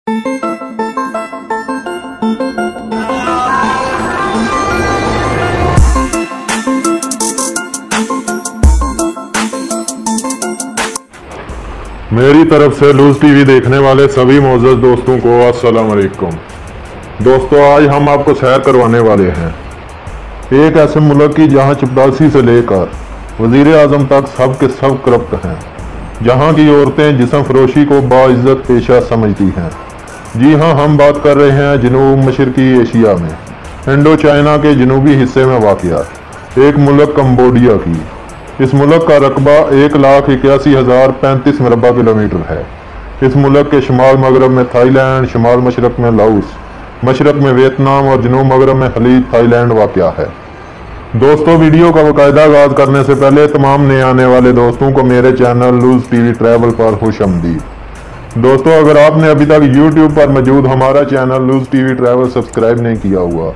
मेरी तरफ से लूज टीवी देखने वाले सभी मोअज़्ज़ज़ दोस्तों को अस्सलाम वालेकुम। दोस्तों, आज हम आपको सैर करवाने वाले हैं एक ऐसे मुल्क की जहां चपरासी से लेकर वज़ीर आज़म तक सब के सब करप्ट हैं, जहां की औरतें जिस्म फरोशी को बाइज़्ज़त पेशा समझती हैं। जी हां, हम बात कर रहे हैं जनूब मशरकी एशिया में इंडो चाइना के जनूबी हिस्से में वाक़या एक मुल्क कंबोडिया की। इस मुल्क का रकबा 1,81,035 मरबा किलोमीटर है। इस मुल्क के शुमाल मगरब में थाईलैंड, शुमाल मशरक में लाओस, मशरक में वियतनाम और जनूब मगरब में खलीज थाईलैंड वाक़या है। दोस्तों, वीडियो का बाकायदा आगाज़ करने से पहले तमाम नए आने वाले दोस्तों को मेरे चैनल लूज टीवी ट्रैवल पर खुशामदीद। दोस्तों, अगर आपने अभी तक यूट्यूब पर मौजूद हमारा channel Loose TV Travel subscribe नहीं किया हुआ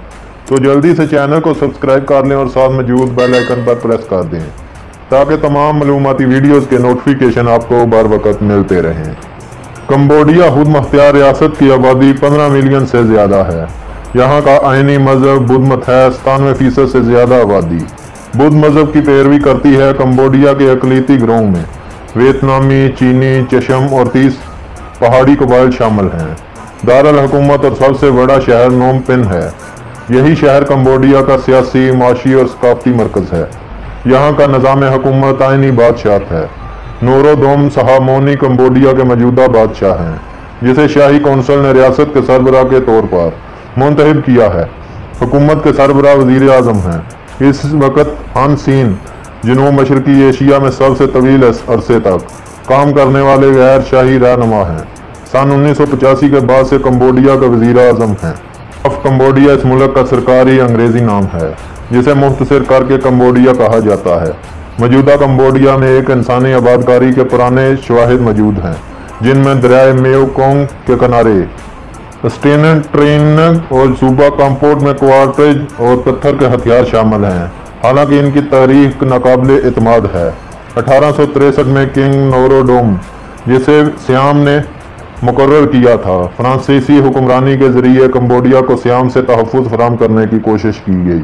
तो जल्दी से चैनल को सब्सक्राइब कर लें और साथ मौजूद बेल आइकन पर प्रेस कर दें ताकि तमाम मालूमाती वीडियोस के नोटिफिकेशन आपको बर वक्त मिलते रहें। कंबोडिया खुद मुख्तियार रियासत की आबादी 15 मिलियन से ज़्यादा है। यहाँ का आइनी मजहब बुद्ध मत है। 97% से ज़्यादा आबादी बुद्ध मजहब की पैरवी करती है। कंबोडिया के अकलीती गिरोह में वियतनामी, चीनी, चशम और 30 पहाड़ी कबाइल शामिल हैं। दारुल हुकूमत और सबसे बड़ा शहर नोम पेन है। यही शहर कंबोडिया का सियासी, माशी और सकाफती मरकज़ है। यहाँ का निज़ाम हुकूमत आइनी बादशाहत है। नोरोदोम सहामोनी कंबोडिया के मौजूदा बादशाह हैं, जिसे शाही कौंसिल ने रियासत के सरबराह के तौर पर मुंतखब किया है। हुकूमत के सरबराह वज़ीर आज़म हैं। इस वक्त हन सीन जनूब मशरकी एशिया में सबसे तवील अरसे तक काम करने वाले गैर शाही रहनुमा हैं। सन 1985 के बाद से कंबोडिया का वज़ीर आज़म हैं। अब कंबोडिया इस मुल्क का सरकारी अंग्रेज़ी नाम है, जिसे मुख्तसर करके कंबोडिया कहा जाता है। मौजूदा कंबोडिया में एक इंसानी आबादकारी के पुराने शवाहिद मौजूद हैं, जिनमें दरियाए मेकोंग के किनारे स्टेनन ट्रेन और सूबा काम्पोट में क्वार्टेज और पत्थर के हथियार शामिल हैं। हालांकि इनकी तारीख नाकाबिले एतमाद है। 1863 में किंग नोरोडोम, जिसे सियाम ने मुकर्रर किया था, फ्रांसीसी हुक्मरानी के जरिए कंबोडिया को सियाम से तहफ़्फ़ुज़ फराहम करने की कोशिश की गई।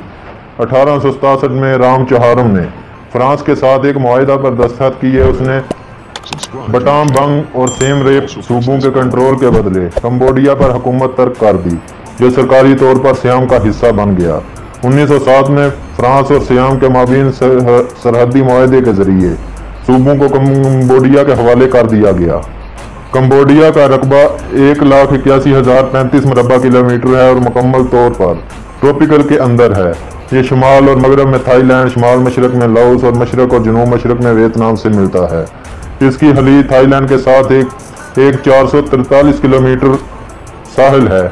1867 में राम चहारम ने फ्रांस के साथ एक मुआहिदा पर दस्तखत किए। उसने बटाम बंग और सेम रेप सूबों के कंट्रोल के बदले कंबोडिया पर हुकूमत तर्क कर दी, जो सरकारी तौर पर सियाम का हिस्सा बन गया। 1907 में फ्रांस और सियाम के माबीन सरहदी मुआहिदे के जरिए सूबों को कंबोडिया के हवाले कर दिया गया। कंबोडिया का रकबा 1,81,035 मरबा किलोमीटर है और मुकम्मल तौर पर ट्रॉपिकल के अंदर है। ये शुमाल और मगरब में थाईलैंड, शुमाल मशरक में लाओस और मशरक और जनूब मशरक में वियतनाम से मिलता है। इसकी खलीज थाईलैंड के साथ एक 443 किलोमीटर साहिल है।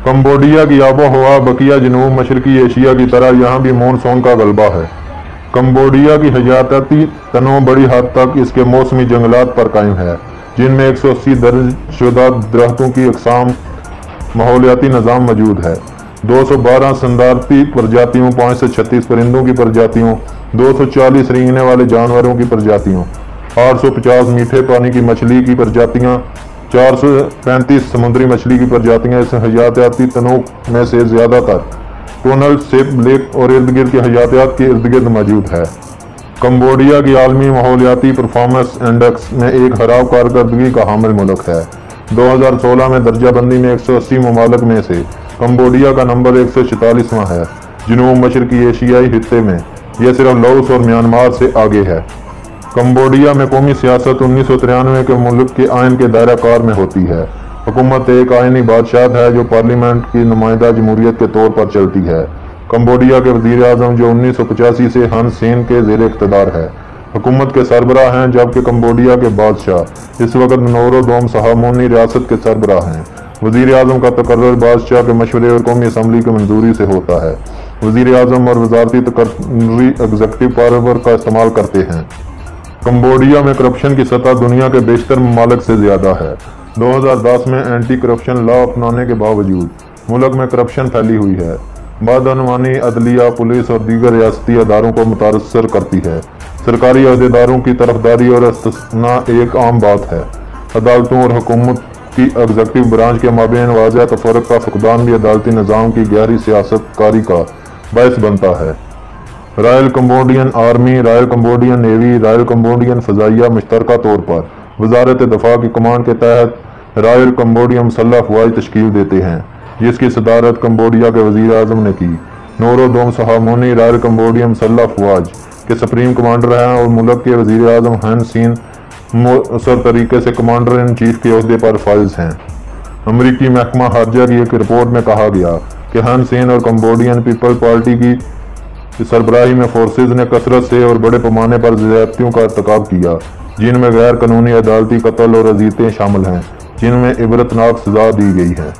कंबोडिया की आबो हवा बकिया जनूब मशरकी एशिया की तरह यहाँ भी मानसून का गलबा है। कंबोडिया की हयाती तनों बड़ी हद तक इसके मौसमी जंगलात पर कायम है, जिनमें 180 दर्ज शुदा दरख्तों की अक़साम माहौलियाती निज़ाम मौजूद है। 212 संदारती प्रजातियों, 5 से 36 परिंदों की प्रजातियों, 240 रेंगने वाले जानवरों की प्रजातियों, 850 मीठे पानी की मछली की प्रजातियां, 435 समुद्री मछली की प्रजातियां इस हयातियाती तनों में से ज़्यादातर टोनल सेप लेक और इर्द गिर्द के हयातियात के इर्द गिर्द मौजूद है। कंबोडिया की आलमी माहौलियाती परफॉर्मेंस इंडेक्स में एक खराब कारकर्दगी का हामिल मुल्क है। 2016 में दर्जाबंदी में 180 ममालिक में से कंबोडिया का नंबर 144वां है। जनूब मशरकी एशियाई हिस्से में यह सिर्फ लाओस और म्यांमार से आगे है। कंबोडिया में कौमी सियासत 1993 के मुल्क के आइन के दायरा कार में होती है। हुकूमत एक आइनी बादशाहत है जो पार्लियामेंट की नुमाइंदा जमहूरियत के तौर पर चलती है। कंबोडिया के वज़ीर आज़म जो 1985 से हन सेन के ज़ेर इक़्तिदार है, हुकूमत के सरबराह हैं, जबकि कंबोडिया के बादशाह इस वक्त नोरोदोम सहामोनी रियासत के सरबराह हैं। वज़ीर आज़म का तकर्रुर बादशाह के मशवरे और कौमी असम्बली की मंजूरी से होता है। वज़ीर आज़म और वजारती तकर्री एग्जीक्यूटिव पावर का इस्तेमाल करते हैं। कंबोडिया में करप्शन की सतह दुनिया के बेशतर ममालिक से ज़्यादा है। 2010 में एंटी करप्शन लॉ अपनाने के बावजूद मुल्क में करप्शन फैली हुई है। बदअनवानी अदलिया, पुलिस और दीगर रियासती अदारों को मुतासर करती है। सरकारी अहदेदारों की तरफदारी और इस्तेना एक आम बात है। अदालतों और हुकूमत की एग्जीक्यूटिव ब्रांच के माबेन वाज़ह तफरक का फुकदान भी अदालती निज़ाम की गहरी सियासत कारी का बायस बनता है। Royal Cambodian army, royal Cambodian navy, royal Cambodian फ़ज़ाइया मुश्तरका तौर पर वज़ारत दफ़ा की कमांड के तहत रॉयल कंबोडियन मुसल्लह अफ़वाज तश्कील देते हैं, जिसकी सदारत कंबोडिया के वज़ीर आज़म ने की। नूरोदोम सहामोनी रॉयल कंबोडियन मुसल्लह अफ़वाज के सुप्रीम कमांडर हैं और मुल्क के वज़ीर आज़म हन सीन मौसर तरीके से कमांडर इन चीफ के ओहदे पर फाइज हैं। अमरीकी महकमा खारजा की एक रिपोर्ट में कहा गया कि हन सीन और कंबोडियन पीपल पार्टी की सरबराही में फोर्सेज ने कसरत से और बड़े पैमाने पर ज़्यादतियों का इर्तिकाब किया, जिनमें गैर कानूनी अदालती कत्ल और अज़ियतें शामिल हैं, जिनमें इबरतनाक सजा दी गई है।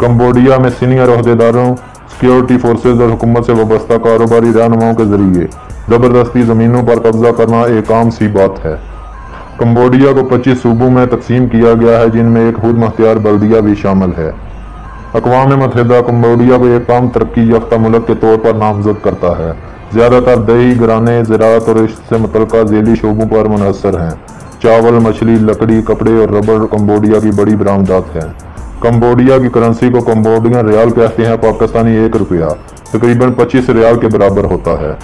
कंबोडिया में सीनियर ओहदेदारों, सिक्योरिटी फोर्सेज और हुकूमत से वाबस्ता कारोबारी रहनुमाओं के जरिए ज़बरदस्ती ज़मीनों पर कब्जा करना एक आम सी बात है। कंबोडिया को 25 सूबों में तकसीम किया गया है, जिनमें एक खुद मुख्तियार बल्दिया भी शामिल है। अक़वाम मुत्तहिदा कंबोडिया को एक कम तरक्की याफ्ता मुल्क के तौर पर नामजद करता है। ज़्यादातर दही, घराने, ज़राअत और इससे मुतल्लिक़ ज़ैली शोबों पर मुनहसर हैं। चावल, मछली, लकड़ी, कपड़े और रबड़ कंबोडिया की बड़ी बरामदात है। कंबोडिया की करेंसी को कंबोडियन रियाल कहते हैं। पाकिस्तानी 1 रुपया तकरीबन 25 रियाल के बराबर होता है।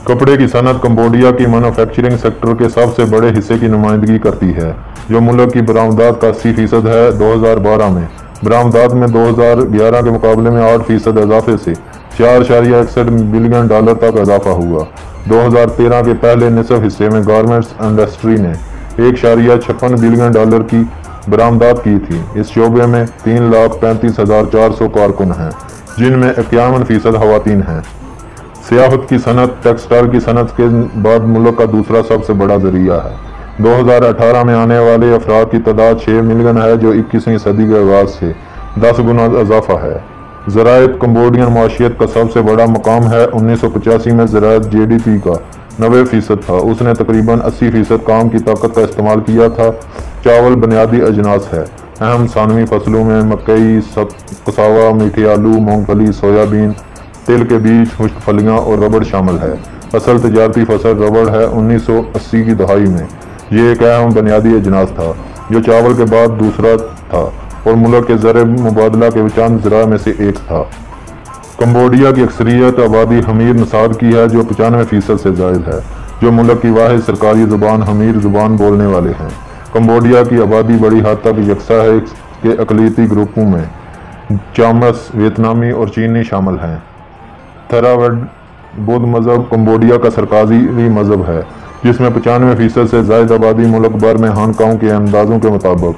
कपड़े की सनत कंबोडिया की मैन्युफैक्चरिंग सेक्टर के सबसे बड़े हिस्से की नुमाइंदगी करती है, जो मुल्क की बरामदात का 80% है। 2012 में बरामदात में 2011 के मुकाबले में 8% इजाफे से $4.61 बिलियन तक इजाफा हुआ। 2013 के पहले निसफ हिस्से में गारमेंट्स इंडस्ट्री ने $1.56 बिलियन की बरामदात की थी। इस शोबे में 3,35,400 कारकुन हैं, जिनमें 51% खवातीन हैं। सियाहत की सनत टेक्सटाइल की सनत के बाद मुल्क का दूसरा सबसे बड़ा जरिया है। 2018 में आने वाले अफराद की तादाद 6 मिलियन है, जो 21वीं सदी के आगाज से 10 गुना इजाफा है। ज़राअत कंबोडियन माशियत का सबसे बड़ा मकाम है। 1985 में ज़राअत GDP का 90% था। उसने तकरीबन 80% काम की ताकत का इस्तेमाल किया था। चावल बुनियादी अजनास है। अहम सानवी फसलों में मकई, कसावा, मीठे आलू, मूंगफली, सोयाबीन, तिल के बीज, खुश्क फलियां और रबड़ शामिल है। असल तजारती फसल रबड़ है। 1980 की दहाई में ये एक अहम बुनियादी अजनास था, जो चावल के बाद दूसरा था और मुल्क के ज़र मुबादला के चंद ज़रा में से एक था। कंबोडिया की अक्सरियत आबादी हमीर नसाब की है, जो 95% से ज़ायद है, जो मुल्क की वाहिद सरकारी ज़ुबान हमीर ज़ुबान बोलने वाले हैं। कंबोडिया की आबादी बड़ी हद तक यकसा है। इसके अक़लियती ग्रुपों में चामस, वियतनामी और चीनी शामिल हैं। थेरावाद बौद्ध मज़हब कंबोडिया का सरकारी मज़हब है, जिसमें 95% से ज़ायद आबादी मुल्क भर में हानकाओं के अंदाज़ों के मुताबिक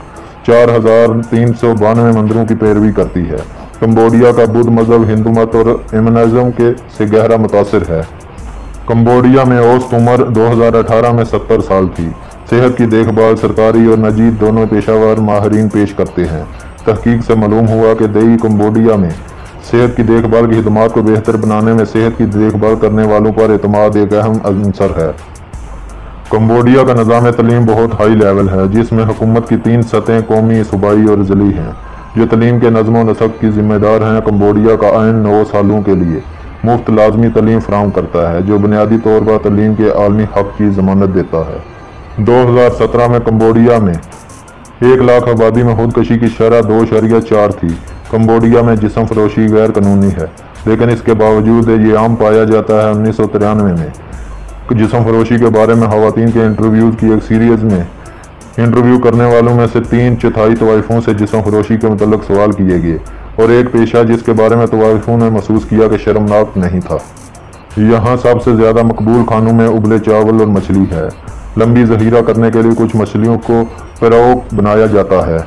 4,392 मंदिरों की पैरवी करती है। कंबोडिया का बुद्ध मज़हब हिंदू मत और एमनिज़म के से गहरा मुतासिर है। कंबोडिया में औसत उम्र 2018 में 70 साल थी। सेहत की देखभाल सरकारी और निजी दोनों पेशावर माहिरीन पेश करते हैं। तहकीक से मालूम हुआ कि दही कंबोडिया में सेहत की देखभाल की खिदमात को बेहतर बनाने में सेहत की देखभाल करने वालों पर एतमाद एक अहम अंसर है। कंबोडिया का निज़ाम तलीम बहुत हाई लेवल है, जिसमें हुकूमत की 3 सतहें कौमी, सूबाई और ज़िली हैं, जो तलीम के नज़्म व नसक की जिम्मेदार हैं। कंबोडिया का आइन 9 सालों के लिए मुफ्त लाजमी तलीम फराहम करता है, जो बुनियादी तौर पर तलीम के आलमी हक़ की ज़मानत देता है। 2017 में कंबोडिया में 1 लाख आबादी में खुदकशी की शरह 2.4 थी। कंबोडिया में जिस्म फरोशी गैर कानूनी है, लेकिन इसके बावजूद ये आम पाया जाता है। 1993 में जिस्म फरोशी के बारे में खवातीन के इंटरव्यूज़ की एक सीरीज़ में इंटरव्यू करने वालों में से 3/4 तवाइफों से जिस्म फरोशी के मुतल्लिक़ सवाल किए गए, और एक पेशा जिसके बारे में तवाइफों ने महसूस किया कि शर्मनाक नहीं था। यहाँ सबसे ज़्यादा मकबूल खानों में उबले चावल और मछली है। लंबी ज़हीरा करने के लिए कुछ मछलियों को पिरोग बनाया जाता है।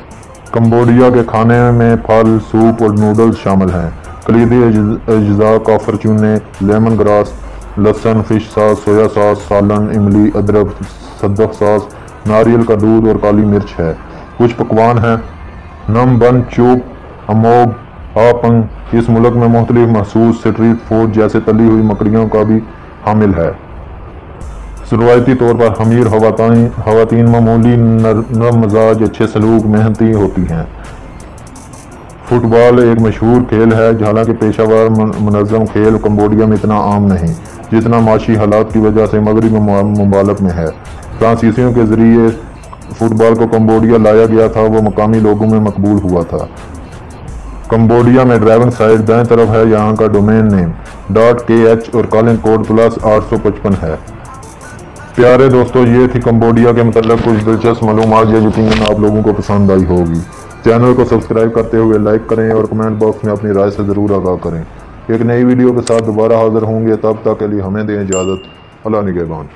कंबोडिया के खाने में फल, सूप और नूडल्स शामिल हैं। कलीदी अज्जा काफर चूने, लेमन ग्रास, लहसुन, फिश सॉस, सोया सॉस, सालन, इमली, अदरक, सद्दफ सॉस, नारियल का दूध और काली मिर्च है। कुछ पकवान हैं नम बन, चूप, अमोग, आपंग। इस मुल्क में मुख्तलिफ महसूस स्ट्रीट फूड जैसे तली हुई मकड़ियों का भी हामिल है। रवायती तौर पर हमीर खवातीन मामूली, नरम मिजाज, अच्छे सलूक, मेहनती होती हैं। फुटबॉल एक मशहूर खेल है, हालांकि पेशावर मुनज़्ज़म खेल कंबोडिया में इतना आम नहीं जितना माशी हालात की वजह से मगरबी ममालिक में है। फ्रांसीसियों के ज़रिए फुटबॉल को कम्बोडिया लाया गया था वो मकामी लोगों में मकबूल हुआ था। कम्बोडिया में ड्राइविंग साइड दाएं तरफ है। यहाँ का डोमेन नेम .kh और कॉलिंग कोड +855 है। प्यारे दोस्तों, ये थी कम्बोडिया के मतलब कुछ दिलचस्प मालूमात, ये यकीनन आप लोगों को पसंद आई होगी। चैनल को सब्सक्राइब करते हुए लाइक करें और कमेंट बॉक्स में अपनी राय से ज़रूर आगाह करें। एक नई वीडियो के साथ दोबारा हाजिर होंगे, तब तक के लिए हमें दें इजाज़त। अल्लाह निगहबान।